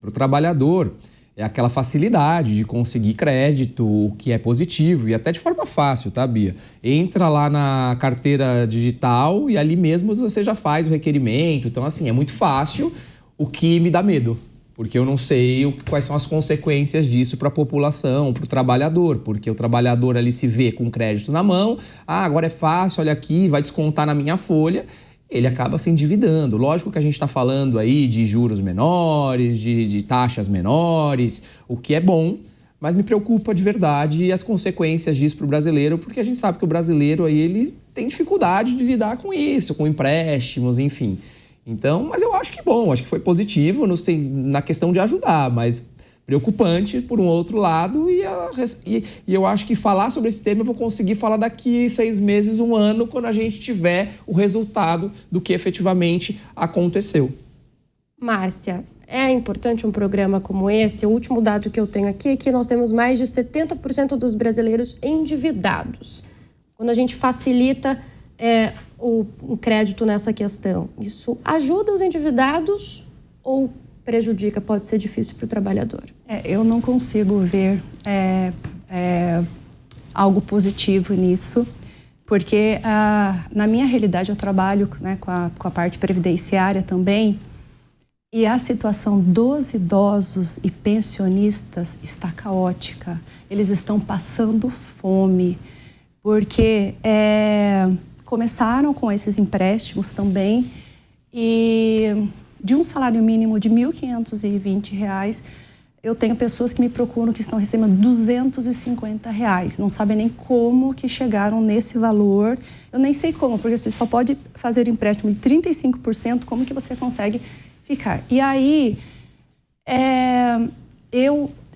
Para o trabalhador, é aquela facilidade de conseguir crédito, o que é positivo e até de forma fácil, tá, Bia? Entra lá na carteira digital e ali mesmo você já faz o requerimento. Então, assim, é muito fácil, o que me dá medo, porque eu não sei quais são as consequências disso para a população, para o trabalhador, porque o trabalhador ali se vê com crédito na mão, agora é fácil, olha aqui, vai descontar na minha folha. Ele acaba se endividando. Lógico que a gente está falando aí de juros menores, de taxas menores, o que é bom, mas me preocupa de verdade as consequências disso para o brasileiro, porque a gente sabe que o brasileiro aí, ele tem dificuldade de lidar com isso, com empréstimos, enfim. Então, mas eu acho que bom, acho que foi positivo na questão de ajudar, mas preocupante por um outro lado e eu acho que falar sobre esse tema eu vou conseguir falar daqui 6 meses, 1 ano, quando a gente tiver o resultado do que efetivamente aconteceu. Márcia, é importante um programa como esse? O último dado que eu tenho aqui é que nós temos mais de 70% dos brasileiros endividados. Quando a gente facilita o crédito nessa questão, isso ajuda os endividados ou prejudica, pode ser difícil para o trabalhador? Eu não consigo ver algo positivo nisso, porque na minha realidade eu trabalho, né, com a parte previdenciária também, e a situação dos idosos e pensionistas está caótica. Eles estão passando fome, porque começaram com esses empréstimos também, e de um salário mínimo de R$ 1.520, eu tenho pessoas que me procuram que estão recebendo R$ 250. Não sabem nem como que chegaram nesse valor. Eu nem sei como, porque você só pode fazer empréstimo de 35%, como que você consegue ficar? E aí,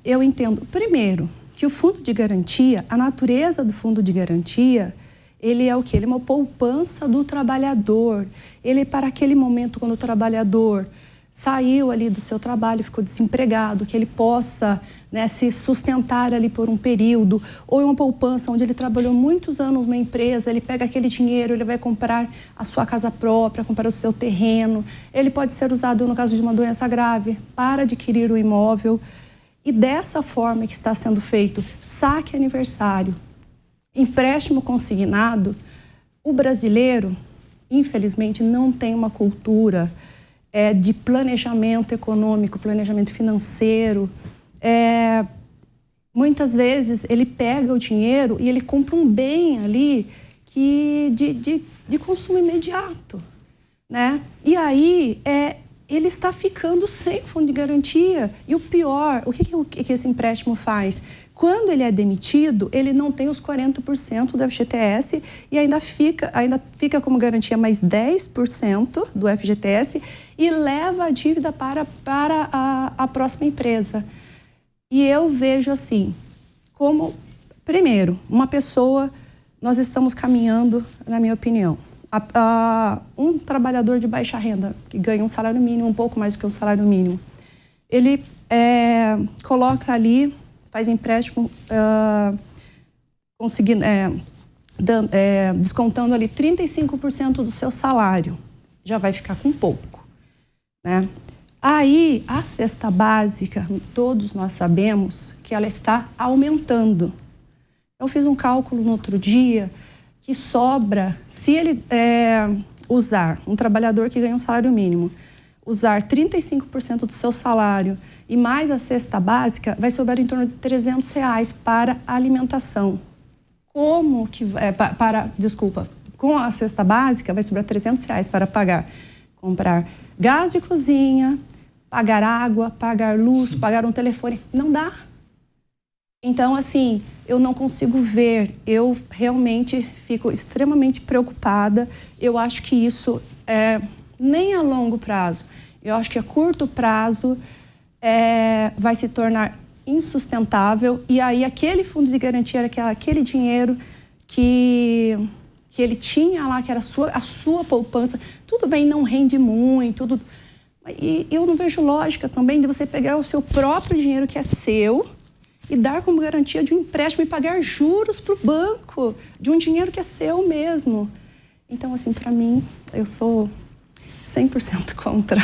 eu entendo, primeiro, que o fundo de garantia, a natureza do fundo de garantia, ele é o quê? Ele é uma poupança do trabalhador. Ele, para aquele momento, quando o trabalhador saiu ali do seu trabalho, ficou desempregado, que ele possa, né, se sustentar ali por um período, ou é uma poupança onde ele trabalhou muitos anos numa empresa, ele pega aquele dinheiro, ele vai comprar a sua casa própria, comprar o seu terreno. Ele pode ser usado, no caso de uma doença grave, para adquirir o imóvel. E dessa forma que está sendo feito, saque aniversário, empréstimo consignado, o brasileiro, infelizmente, não tem uma cultura de planejamento econômico, planejamento financeiro. Muitas vezes ele pega o dinheiro e ele compra um bem ali de consumo imediato, né? E aí ele está ficando sem fundo de garantia. E o pior, o que esse empréstimo faz? Quando ele é demitido, ele não tem os 40% do FGTS e ainda fica como garantia mais 10% do FGTS e leva a dívida para a próxima empresa. E eu vejo assim, como, primeiro, uma pessoa, nós estamos caminhando, na minha opinião, um trabalhador de baixa renda, que ganha um salário mínimo, um pouco mais do que um salário mínimo, ele coloca ali, faz empréstimo, descontando ali 35% do seu salário, já vai ficar com pouco, né? Aí, a cesta básica, todos nós sabemos que ela está aumentando. Eu fiz um cálculo no outro dia que sobra, se ele usar, um trabalhador que ganha um salário mínimo, usar 35% do seu salário e mais a cesta básica, vai sobrar em torno de R$300 para alimentação. Com a cesta básica vai sobrar R$300 para comprar gás de cozinha, pagar água, pagar luz, pagar um telefone. Não dá. Então, assim, eu não consigo ver, eu realmente fico extremamente preocupada. Eu acho que isso nem a longo prazo, eu acho que a curto prazo vai se tornar insustentável. E aí aquele fundo de garantia era aquele dinheiro que ele tinha lá, que era a sua poupança. Tudo bem, não rende muito, e eu não vejo lógica também de você pegar o seu próprio dinheiro que é seu e dar como garantia de um empréstimo e pagar juros para o banco de um dinheiro que é seu mesmo. Então, assim, para mim, eu sou 100% contra.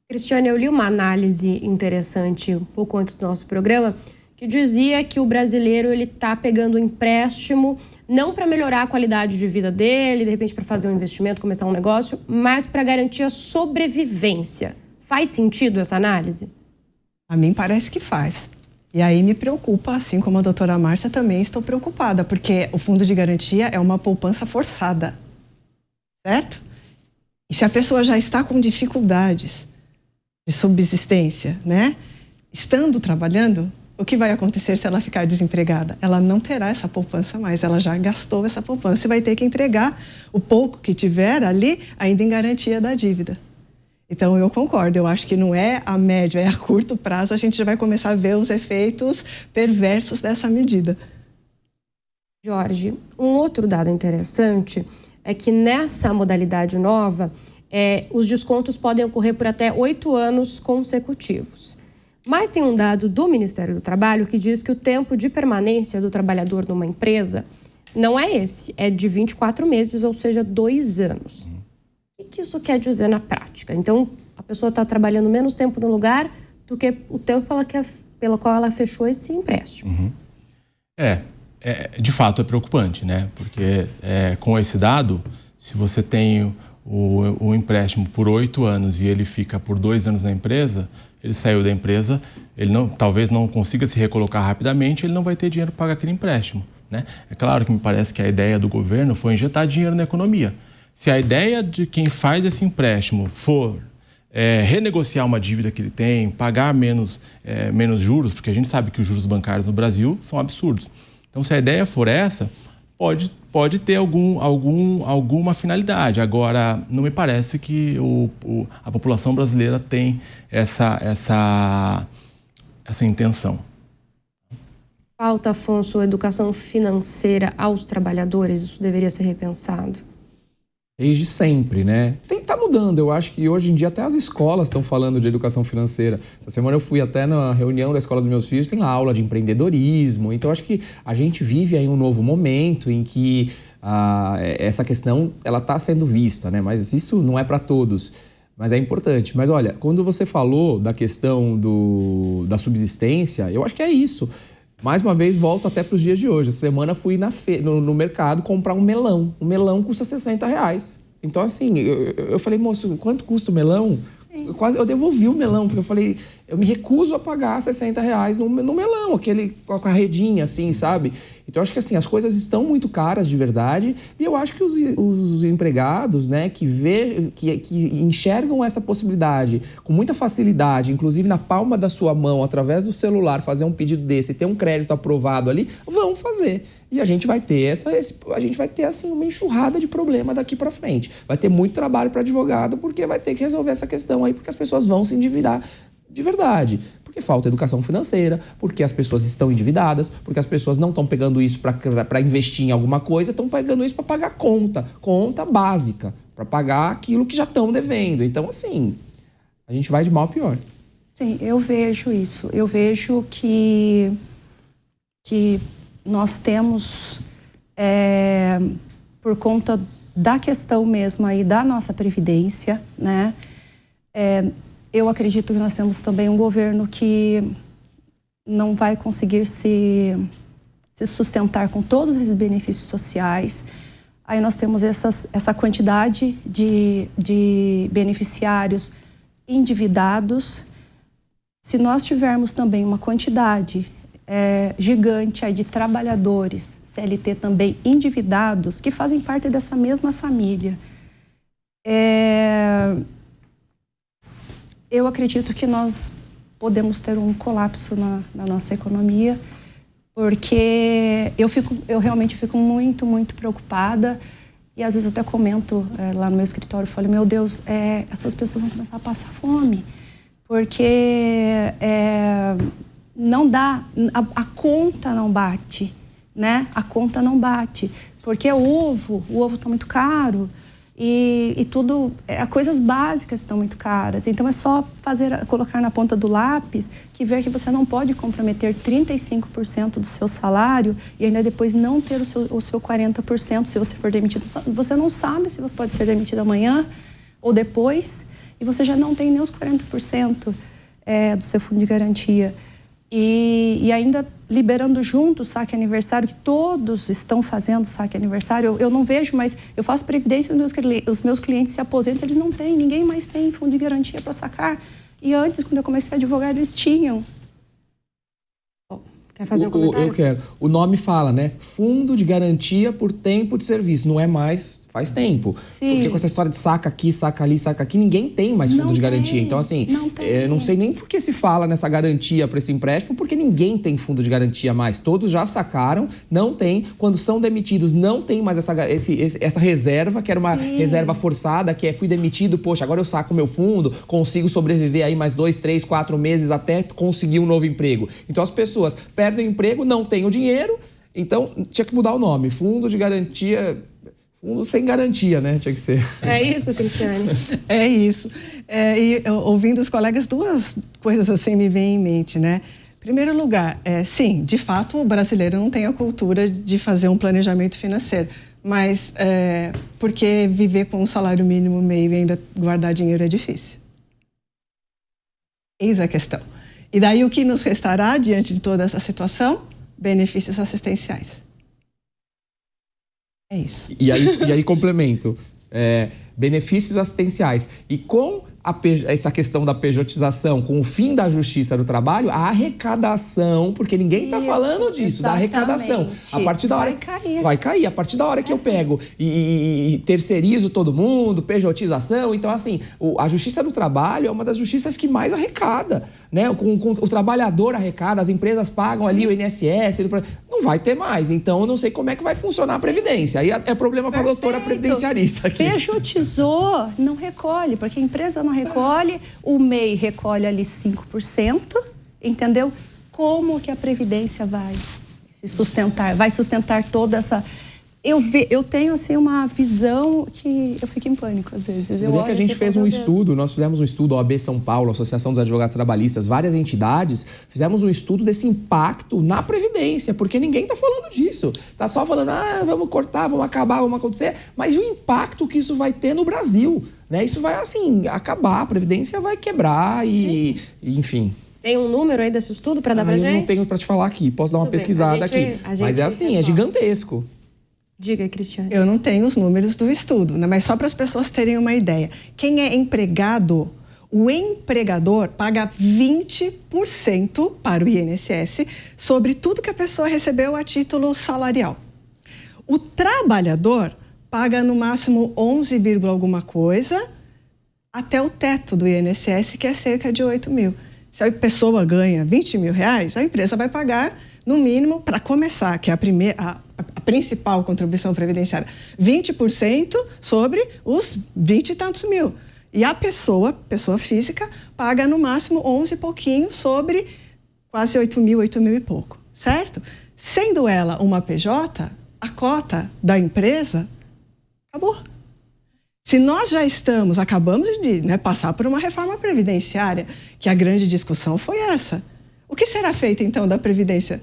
Cristiane, eu li uma análise interessante um pouco antes do nosso programa que dizia que o brasileiro ele está pegando um empréstimo não para melhorar a qualidade de vida dele, de repente para fazer um investimento, começar um negócio, mas para garantir a sobrevivência. Faz sentido essa análise? A mim parece que faz. E aí me preocupa, assim como a doutora Márcia, também estou preocupada, porque o fundo de garantia é uma poupança forçada, certo? E se a pessoa já está com dificuldades de subsistência, né? Estando trabalhando, o que vai acontecer se ela ficar desempregada? Ela não terá essa poupança mais, ela já gastou essa poupança e vai ter que entregar o pouco que tiver ali ainda em garantia da dívida. Então, eu concordo, eu acho que não é a médio, é a curto prazo, a gente já vai começar a ver os efeitos perversos dessa medida. Jorge, um outro dado interessante é que nessa modalidade nova, os descontos podem ocorrer por até 8 anos consecutivos. Mas tem um dado do Ministério do Trabalho que diz que o tempo de permanência do trabalhador numa empresa não é esse, é de 24 meses, ou seja, 2 anos. O que isso quer dizer na prática? Então, a pessoa está trabalhando menos tempo no lugar do que o tempo pelo qual ela fechou esse empréstimo. De fato é preocupante, né? Porque com esse dado, se você tem o empréstimo por 8 anos e ele fica por 2 anos na empresa, ele saiu da empresa, ele talvez não consiga se recolocar rapidamente, ele não vai ter dinheiro para pagar aquele empréstimo, né? É claro que me parece que a ideia do governo foi injetar dinheiro na economia. Se a ideia de quem faz esse empréstimo for renegociar uma dívida que ele tem, pagar menos juros, porque a gente sabe que os juros bancários no Brasil são absurdos. Então, se a ideia for essa, pode ter alguma finalidade. Agora, não me parece que a população brasileira tem essa intenção. Falta, Afonso, educação financeira aos trabalhadores? Isso deveria ser repensado? Desde sempre, né? Tá mudando. Eu acho que hoje em dia até as escolas estão falando de educação financeira. Essa semana eu fui até na reunião da escola dos meus filhos, tem lá aula de empreendedorismo. Então, acho que a gente vive aí um novo momento em que essa questão ela está sendo vista, né? Mas isso não é para todos. Mas é importante. Mas olha, quando você falou da questão da subsistência, eu acho que é isso. Mais uma vez, volto até para os dias de hoje. Essa semana fui no mercado comprar um melão. O melão custa R$60. Então, assim, eu falei, moço, quanto custa o melão? Eu devolvi o melão, porque eu falei, eu me recuso a pagar R$60 no melão, aquele com a redinha, assim, sabe? Então, eu acho que, assim, as coisas estão muito caras de verdade e eu acho que os empregados, né, que enxergam essa possibilidade com muita facilidade, inclusive na palma da sua mão, através do celular, fazer um pedido desse e ter um crédito aprovado ali, vão fazer. E a gente vai ter assim, uma enxurrada de problema daqui para frente. Vai ter muito trabalho para advogado, porque vai ter que resolver essa questão aí, porque as pessoas vão se endividar de verdade. Porque falta educação financeira, porque as pessoas estão endividadas, porque as pessoas não estão pegando isso para investir em alguma coisa, estão pegando isso para pagar conta básica, para pagar aquilo que já estão devendo. Então, assim, a gente vai de mal a pior. Sim, eu vejo isso. Eu vejo que nós temos, por conta da questão mesmo aí da nossa previdência, né? Eu acredito que nós temos também um governo que não vai conseguir se sustentar com todos esses benefícios sociais. Aí nós temos essa quantidade de beneficiários endividados. Se nós tivermos também uma quantidade gigante aí de trabalhadores CLT também endividados, que fazem parte dessa mesma família, eu acredito que nós podemos ter um colapso na nossa economia, porque eu realmente fico muito, muito preocupada e às vezes eu até comento lá no meu escritório, eu falo, meu Deus, essas pessoas vão começar a passar fome, porque não dá, a conta não bate, né? A conta não bate, porque o ovo está muito caro e tudo, coisas básicas estão muito caras. Então é só colocar na ponta do lápis que ver que você não pode comprometer 35% do seu salário e ainda depois não ter o seu 40% se você for demitido. Você não sabe se você pode ser demitido amanhã ou depois. e você já não tem nem os 40% do seu fundo de garantia. E ainda liberando junto o saque aniversário, que todos estão fazendo saque aniversário. Eu não vejo, mas eu faço previdência, os meus clientes se aposentam, eles não têm, ninguém mais tem fundo de garantia para sacar. E antes, quando eu comecei a advogar, eles tinham. Quer fazer um comentário? Eu quero. O nome fala, né? Fundo de garantia por tempo de serviço. Não é mais, faz tempo. Sim. Porque com essa história de saca aqui, saca ali, saca aqui, ninguém tem mais fundo Não de tem. garantia. Então, assim, eu não sei nem por que se fala nessa garantia para esse empréstimo, porque ninguém tem fundo de garantia mais. Todos já sacaram, não tem. Quando são demitidos, não tem mais essa reserva, que era uma reserva forçada, que fui demitido, poxa, agora eu saco meu fundo, consigo sobreviver aí mais 2, 3, 4 meses até conseguir um novo emprego. Então, as pessoas perdem o emprego, não têm o dinheiro, então tinha que mudar o nome. Fundo de garantia... Fundo sem garantia, né? Tinha que ser. É isso, Cristiane? É isso. E ouvindo os colegas, duas coisas assim me vêm em mente, né? Em primeiro lugar, sim, de fato, o brasileiro não tem a cultura de fazer um planejamento financeiro. Mas porque viver com um salário mínimo meio e ainda guardar dinheiro é difícil. Eis a questão. E daí o que nos restará diante de toda essa situação? Benefícios assistenciais. É isso. E aí complemento. Benefícios assistenciais. E com essa questão da pejotização, com o fim da justiça do trabalho, a arrecadação, porque ninguém está falando disso, da arrecadação. A partir da hora vai cair. A partir da hora que eu pego e terceirizo todo mundo, pejotização. Então, assim, a justiça do trabalho é uma das justiças que mais arrecada, né? O trabalhador arrecada, as empresas pagam ali o INSS, não vai ter mais. Então, eu não sei como é que vai funcionar a Previdência. Aí é problema para a doutora previdenciarista aqui. Pejotizou, não recolhe, porque a empresa não recolhe, o MEI recolhe ali 5%, entendeu? Como que a Previdência vai se sustentar? Vai sustentar toda essa... Eu tenho, assim, uma visão que eu fico em pânico, às vezes. Você vê que a gente fez um estudo, nós fizemos um estudo, OAB São Paulo, Associação dos Advogados Trabalhistas, várias entidades, fizemos um estudo desse impacto na Previdência, porque ninguém está falando disso. Está só falando, vamos cortar, vamos acabar, vamos acontecer, mas e o impacto que isso vai ter no Brasil? Né? Isso vai, assim, acabar, a Previdência vai quebrar e enfim... Tem um número aí desse estudo para dar pra gente? Eu não tenho para te falar aqui, posso dar uma pesquisada aqui. Mas é assim, é gigantesco. Diga, Cristiane. Eu não tenho os números do estudo, né? Mas só para as pessoas terem uma ideia. Quem é empregado, o empregador paga 20% para o INSS sobre tudo que a pessoa recebeu a título salarial. O trabalhador paga no máximo 11, alguma coisa até o teto do INSS, que é cerca de 8 mil. Se a pessoa ganha 20 mil reais, a empresa vai pagar, no mínimo, para começar, que é a principal contribuição previdenciária, 20% sobre os 20 e tantos mil. E a pessoa física, paga no máximo 11 e pouquinho sobre quase 8 mil e pouco, certo? Sendo ela uma PJ, a cota da empresa acabou. Se nós já acabamos de passar por uma reforma previdenciária, que a grande discussão foi essa. O que será feito, então, da Previdência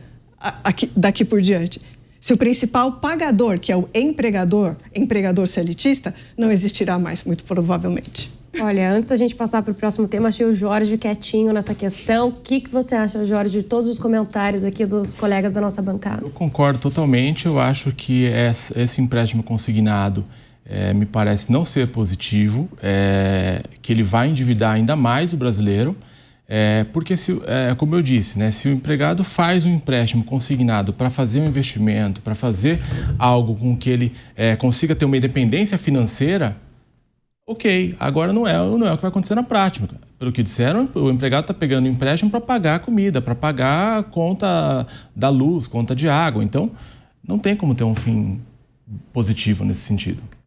daqui por diante? Se o principal pagador, que é o empregador seletista, não existirá mais, muito provavelmente. Olha, antes da gente passar para o próximo tema, achei o Jorge quietinho nessa questão. O que você acha, Jorge, de todos os comentários aqui dos colegas da nossa bancada? Eu concordo totalmente. Eu acho que esse empréstimo consignado me parece não ser positivo, que ele vai endividar ainda mais o brasileiro, porque, como eu disse, né, se o empregado faz um empréstimo consignado para fazer um investimento, para fazer algo com que ele consiga ter uma independência financeira, ok, agora não é o que vai acontecer na prática. Pelo que disseram, o empregado está pegando empréstimo para pagar a comida, para pagar a conta da luz, conta de água. Então, não tem como ter um fim positivo nesse sentido.